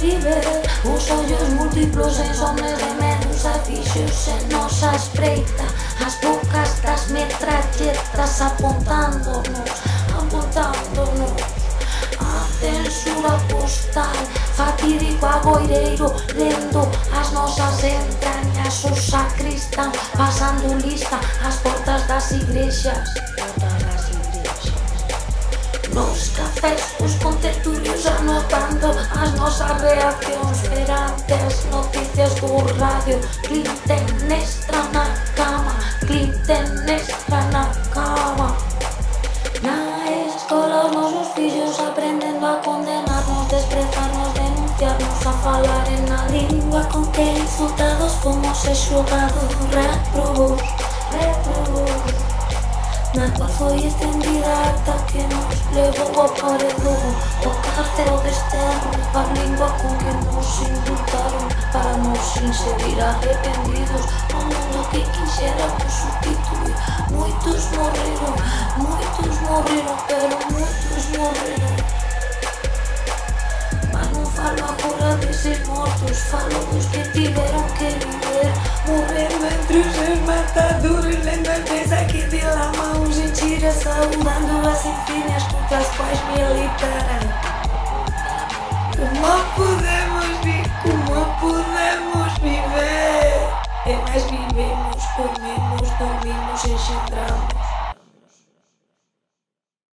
viver. Os ollos múltiplos en somes de medusa fixos en nosa espreita. As bocas das metralletas apuntándonos a censura postal. Fatídico agoireiro lendo as nosas entrañas. O sacristán pasando lista ás portas das igrexas. Nos cafés os contertulios anotando as nosas reaccións perante as noticias do radio. Clitemnestra na cama, clitemnestra na cama. Na escola os nosos fillos aprendendo a condenarnos, desprezarnos, denunciarnos, a falar na lingua con que insultados fomos e xogados reprobos. Na cual foi estendida a acta que nos levou ao paredón, o cárcel de desterro, a lingua con que nos indultaron para nos inserir arrependidos ao mundo que quixéramos sustituir. Moitos morreron, pero moitos morreron. Mas non falo agora deses mortos, falo dos que tiveron que viver, morrendo entre os seus matadores, lendo a mesa que dilamamos en tira, saudando as insignias contra as quais militaram. Como podemos viver? E mais vivemos, comemos, dormimos, engendramos.